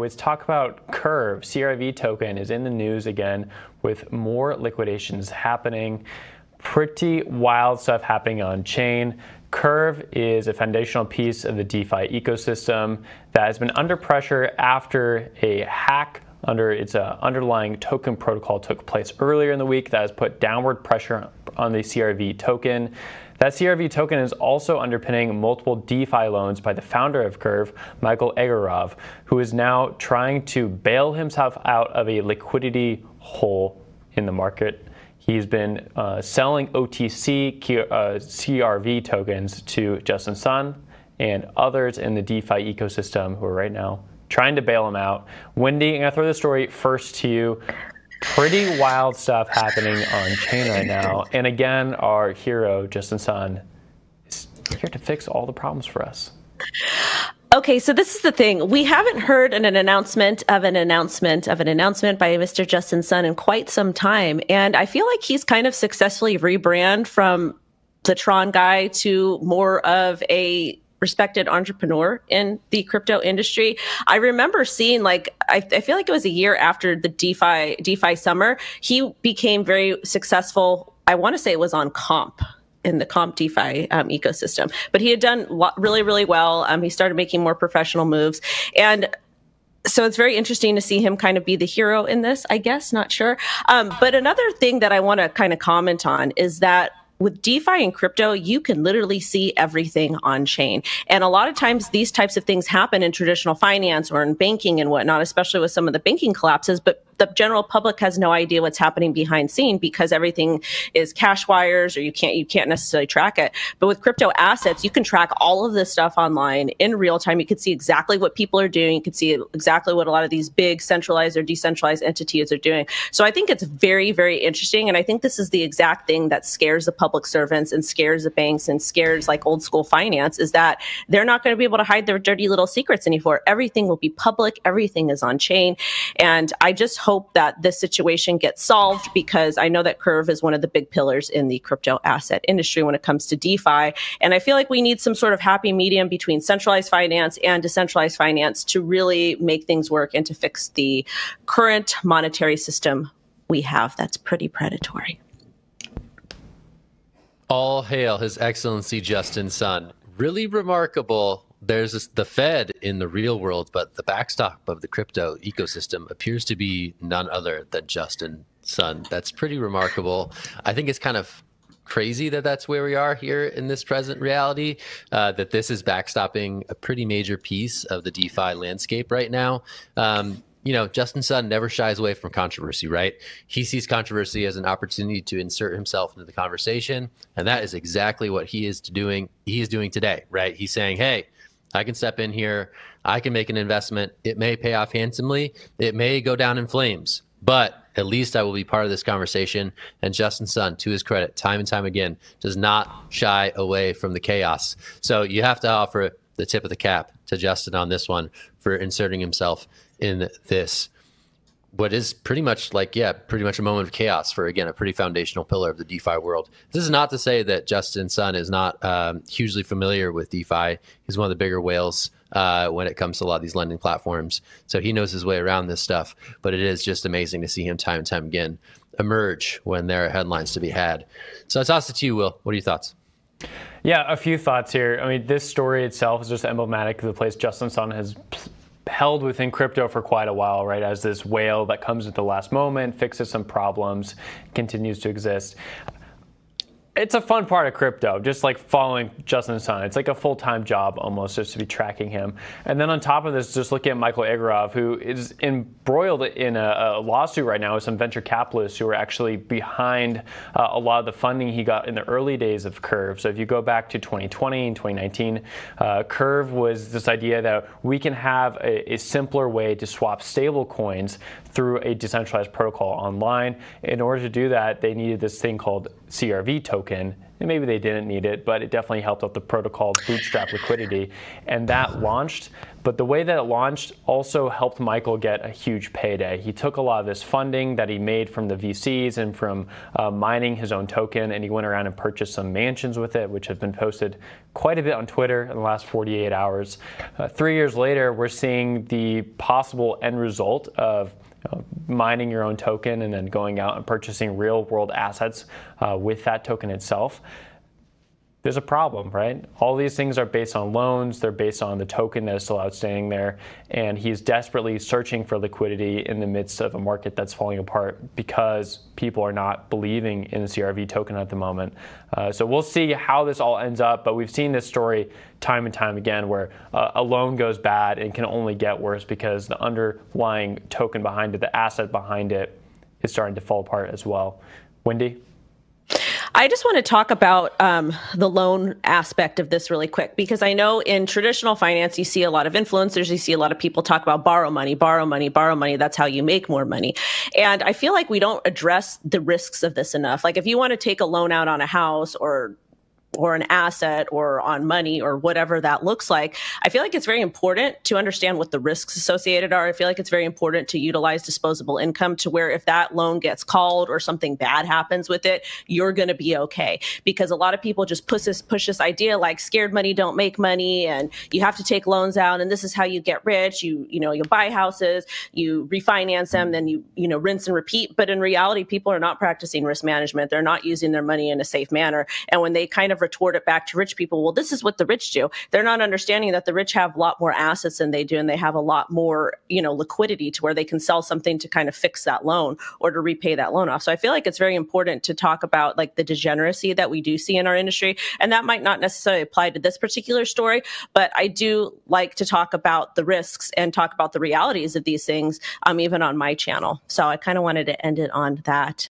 Let's talk about Curve. CRV token is in the news again with more liquidations happening. Pretty wild stuff happening on chain. Curve is a foundational piece of the DeFi ecosystem that has been under pressure after a hack under its underlying token protocol took place earlier in the week that has put downward pressure on the CRV token. That CRV token is also underpinning multiple DeFi loans by the founder of Curve, Michael Egorov, who is now trying to bail himself out of a liquidity hole in the market. He's been selling OTC CRV tokens to Justin Sun and others in the DeFi ecosystem who are right now trying to bail him out. Wendy, I'm going to throw the story first to you. Pretty wild stuff happening on chain right now. And again, our hero, Justin Sun, is here to fix all the problems for us. Okay, so this is the thing. We haven't heard an announcement by Mr. Justin Sun in quite some time. And I feel like he's kind of successfully rebranded from the Tron guy to more of a respected entrepreneur in the crypto industry. I remember seeing, I feel like it was a year after the DeFi summer, he became very successful. I want to say it was on Comp, in the Comp DeFi ecosystem, but he had done really, really well. He started making more professional moves. And so it's very interesting to see him kind of be the hero in this, I guess, not sure. But another thing that I want to kind of comment on is that with DeFi and crypto, you can literally see everything on chain. And a lot of times these types of things happen in traditional finance or in banking and whatnot, especially with some of the banking collapses. But the general public has no idea what's happening behind scene because everything is cash wires, or you can't necessarily track it. But with crypto assets, you can track all of this stuff online in real time. You can see exactly what people are doing. You can see exactly what a lot of these big centralized or decentralized entities are doing. So I think it's very, very interesting. And I think this is the exact thing that scares the public servants and scares the banks and scares like old school finance, is that they're not going to be able to hide their dirty little secrets anymore. Everything will be public. Everything is on chain. And I just hope that this situation gets solved, because I know that Curve is one of the big pillars in the crypto asset industry when it comes to DeFi. And I feel like we need some sort of happy medium between centralized finance and decentralized finance to really make things work and to fix the current monetary system we have that's pretty predatory. All hail His Excellency Justin Sun. Really remarkable. There's the Fed in the real world, but the backstop of the crypto ecosystem appears to be none other than Justin Sun. That's pretty remarkable. I think it's kind of crazy that that's where we are here in this present reality, that this is backstopping a pretty major piece of the DeFi landscape right now. Justin Sun never shies away from controversy, right? He sees controversy as an opportunity to insert himself into the conversation, and that is exactly what he is doing. He is doing today, right? He's saying, hey, I can step in here. I can make an investment. It may pay off handsomely. It may go down in flames, but at least I will be part of this conversation. And Justin Sun, to his credit, time and time again, does not shy away from the chaos. So you have to offer the tip of the cap to Justin on this one for inserting himself in this, what is pretty much pretty much a moment of chaos for, again, a pretty foundational pillar of the DeFi world. This is not to say that Justin Sun is not hugely familiar with DeFi. He's one of the bigger whales when it comes to a lot of these lending platforms. So he knows his way around this stuff, but it is just amazing to see him time and time again emerge when there are headlines to be had. So I toss it to you, Will. What are your thoughts? Yeah, a few thoughts here. I mean, this story itself is just emblematic of the place Justin Sun has held within crypto for quite a while, right? As this whale that comes at the last moment, fixes some problems, continues to exist. It's a fun part of crypto, just like following Justin Sun. It's like a full-time job almost, just to be tracking him. And then on top of this, just looking at Michael Egorov, who is embroiled in a lawsuit right now with some venture capitalists who are actually behind a lot of the funding he got in the early days of Curve. So if you go back to 2020 and 2019, Curve was this idea that we can have a simpler way to swap stable coins through a decentralized protocol online. In order to do that, they needed this thing called CRV token, and maybe they didn't need it, but it definitely helped out the protocol bootstrap liquidity, and that launched. But the way that it launched also helped Michael get a huge payday. He took a lot of this funding that he made from the VCs and from mining his own token, and he went around and purchased some mansions with it, which have been posted quite a bit on Twitter in the last 48 hours. 3 years later, we're seeing the possible end result of mining your own token and then going out and purchasing real world assets with that token itself. There's a problem, right? All these things are based on loans. They're based on the token that is still outstanding there. And he's desperately searching for liquidity in the midst of a market that's falling apart because people are not believing in the CRV token at the moment. So we'll see how this all ends up. But we've seen this story time and time again where a loan goes bad and can only get worse because the underlying token behind it, the asset behind it, is starting to fall apart as well. Wendy? I just want to talk about the loan aspect of this really quick, because I know in traditional finance, you see a lot of influencers, you see a lot of people talk about borrow money, borrow money, borrow money. That's how you make more money. And I feel like we don't address the risks of this enough. Like if you want to take a loan out on a house or an asset or on money or whatever that looks like, I feel like it's very important to understand what the risks associated are. I feel like it's very important to utilize disposable income to where if that loan gets called or something bad happens with it, you're going to be okay. Because a lot of people just push this idea like scared money don't make money and you have to take loans out and this is how you get rich. You buy houses, you refinance them, then you rinse and repeat. But in reality, people are not practicing risk management. They're not using their money in a safe manner. And when they kind of retort it back to rich people, well, this is what the rich do. They're not understanding that the rich have a lot more assets than they do, and they have a lot more, liquidity to where they can sell something to kind of fix that loan or to repay that loan off. So I feel like it's very important to talk about like the degeneracy that we do see in our industry. And that might not necessarily apply to this particular story, but I do like to talk about the risks and talk about the realities of these things, even on my channel. So I kind of wanted to end it on that.